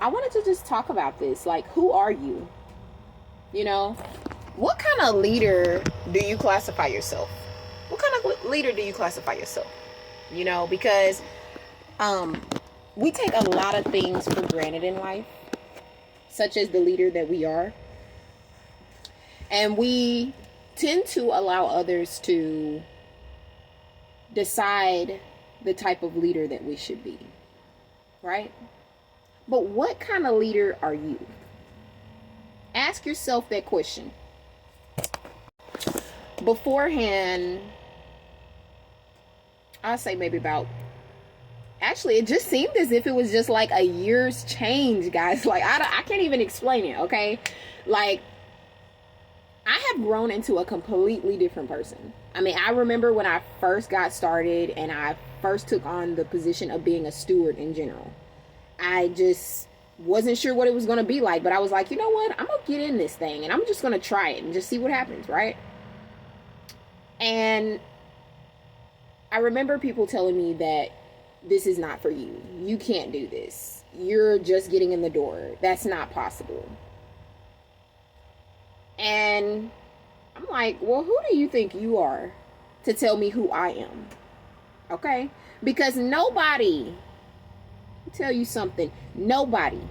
I wanted to just talk about this. Like, who are you? You know, what kind of leader do you classify yourself? What kind of leader do you classify yourself? You know, because we take a lot of things for granted in life, such as the leader that we are. And we tend to allow others to decide the type of leader that we should be, right? But what kind of leader are you? Ask yourself that question. Beforehand, I'll say maybe actually, it just seemed as if it was just like a year's change, guys. Like, I can't even explain it, okay? Like, I have grown into a completely different person. I mean, I remember when I first got started and I first took on the position of being a steward in general. I just wasn't sure what it was going to be like, but I was like, you know what? I'm going to get in this thing and I'm just going to try it and just see what happens, right? And I remember people telling me that this is not for you. You can't do this. You're just getting in the door. That's not possible. And I'm like, well, who do you think you are to tell me who I am? Okay? Because nobody, I'll tell you something, nobody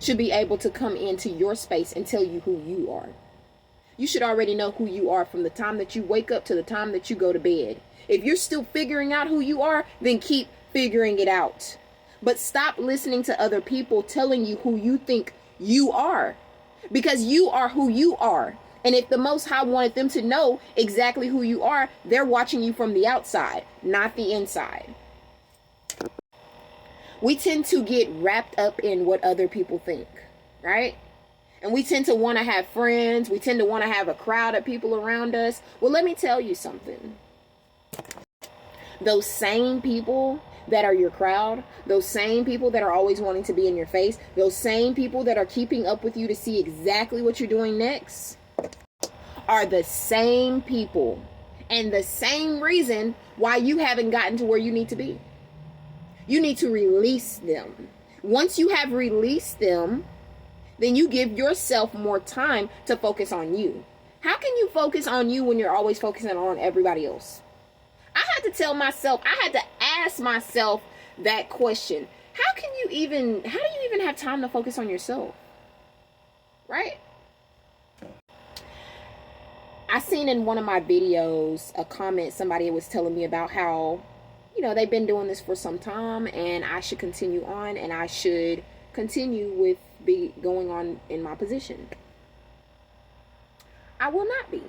should be able to come into your space and tell you who you are. You should already know who you are from the time that you wake up to the time that you go to bed. If you're still figuring out who you are, then keep figuring it out. But stop listening to other people telling you who you think you are. Because you are who you are. And if the Most High wanted them to know exactly who you are, they're watching you from the outside, not the inside. We tend to get wrapped up in what other people think, right? And we tend to want to have friends. We tend to want to have a crowd of people around us. Well, let me tell you something. Those same people that are your crowd, those same people that are always wanting to be in your face, those same people that are keeping up with you to see exactly what you're doing next, are the same people and the same reason why you haven't gotten to where you need to be. You need to release them. Once you have released them, then you give yourself more time to focus on you. How can you focus on you when you're always focusing on everybody else? I had to tell myself, I had to ask myself that question. How do you even have time to focus on yourself? Right? I seen in one of my videos a comment, somebody was telling me about how, they've been doing this for some time and I should continue on and I should continue with going on in my position. I will not be.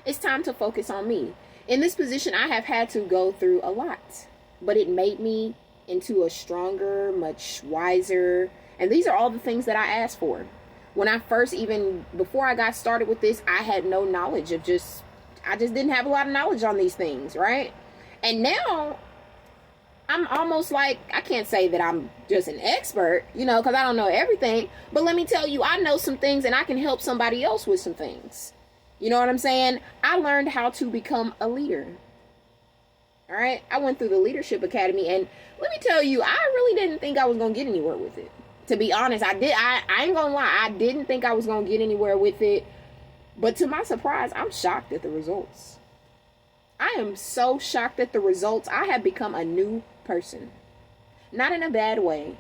It's time to focus on me. In this position, I have had to go through a lot, but it made me into a stronger, much wiser, and these are all the things that I asked for. When I first, before I got started with this, I had no knowledge I just didn't have a lot of knowledge on these things, right? And now, I'm almost like, I can't say that I'm just an expert, because I don't know everything, but let me tell you, I know some things and I can help somebody else with some things. You know what I'm saying? I learned how to become a leader. All right? I went through the Leadership Academy, and let me tell you, I really didn't think I was going to get anywhere with it. To be honest, I ain't going to lie. I didn't think I was going to get anywhere with it. But to my surprise, I'm shocked at the results. I am so shocked at the results. I have become a new person. Not in a bad way.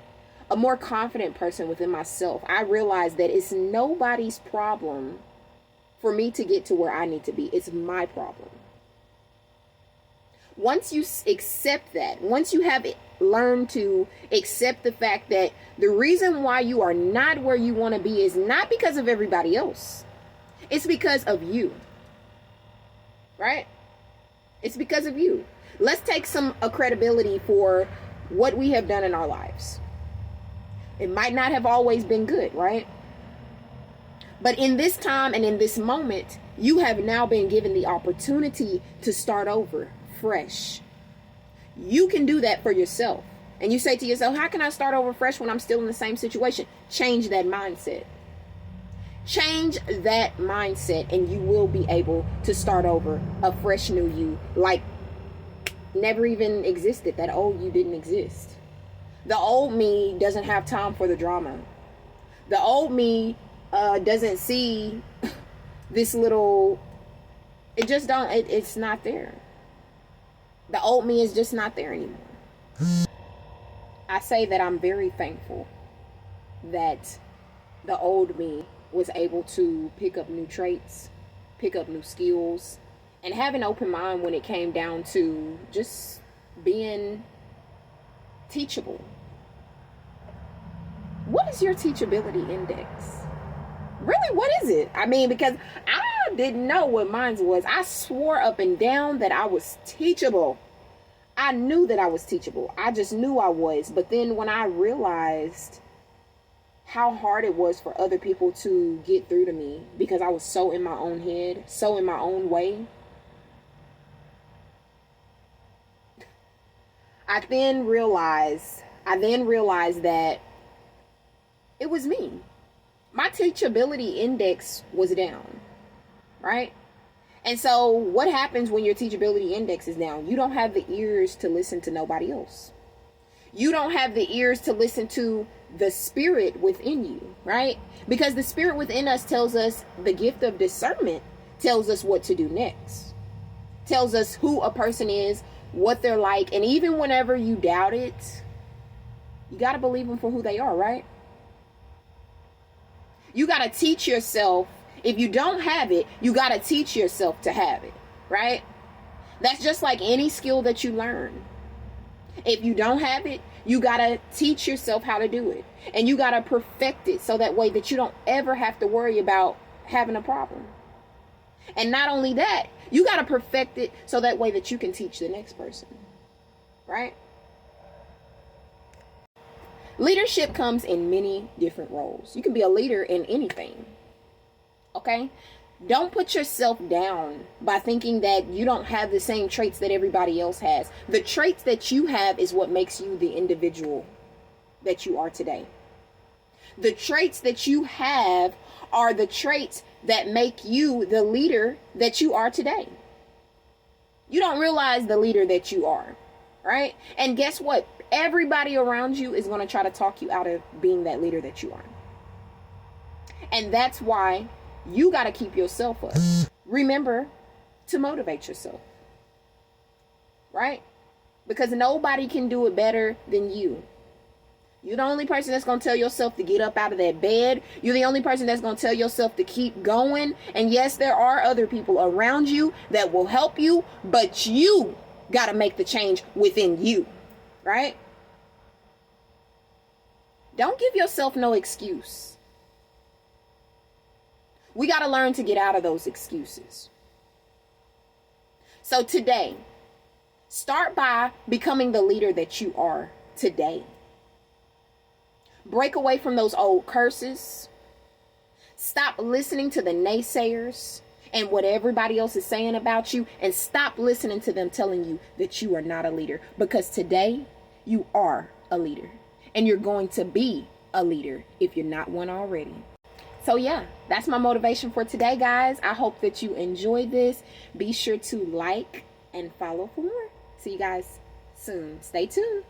A more confident person within myself. I realized that it's nobody's problem for me to get to where I need to be. It's my problem. Once you accept that, once you have learned to accept the fact that the reason why you are not where you want to be is not because of everybody else. It's because of you. Right? It's because of you. Let's take some credibility for what we have done in our lives. It might not have always been good, right? But in this time and in this moment, you have now been given the opportunity to start over fresh. You can do that for yourself. And you say to yourself, how can I start over fresh when I'm still in the same situation? Change that mindset. Change that mindset and you will be able to start over a fresh new you, like never even existed. That old you didn't exist. The old me doesn't have time for the drama. The old me doesn't see this little, it's not there. The old me is just not there anymore. I say that I'm very thankful that the old me was able to pick up new traits, pick up new skills, and have an open mind when it came down to just being teachable. What is your teachability index? Really, what is it? I mean, because I didn't know what mine was. I swore up and down that I was teachable. I knew that I was teachable. I just knew I was. But then when I realized how hard it was for other people to get through to me because I was so in my own head, so in my own way, I then realized that it was me. My teachability index was down, right? And so what happens when your teachability index is down? You don't have the ears to listen to nobody else. You don't have the ears to listen to the spirit within you, right? Because the spirit within us tells us, the gift of discernment tells us what to do next. Tells us who a person is, what they're like. And even whenever you doubt it, you got to believe them for who they are, right? You got to teach yourself. If you don't have it, you got to teach yourself to have it, right? That's just like any skill that you learn. If you don't have it, you got to teach yourself how to do it. And you got to perfect it so that way that you don't ever have to worry about having a problem. And not only that, you got to perfect it so that way that you can teach the next person, right? Leadership comes in many different roles. You can be a leader in anything. Okay? Don't put yourself down by thinking that you don't have the same traits that everybody else has. The traits that you have is what makes you the individual that you are today. The traits that you have are the traits that make you the leader that you are today. You don't realize the leader that you are, right? And guess what? Everybody around you is going to try to talk you out of being that leader that you are. And that's why you got to keep yourself up. Remember to motivate yourself, right? Because nobody can do it better than you. You're the only person that's going to tell yourself to get up out of that bed. You're the only person that's going to tell yourself to keep going. And yes, there are other people around you that will help you, but you got to make the change within you, right? Don't give yourself no excuse. We got to learn to get out of those excuses. So today, start by becoming the leader that you are today. Break away from those old curses. Stop listening to the naysayers and what everybody else is saying about you, and stop listening to them telling you that you are not a leader, because today you are a leader, and you're going to be a leader if you're not one already. So yeah, that's my motivation for today, guys. I hope that you enjoyed this. Be sure to like and follow for more. See you guys soon. Stay tuned.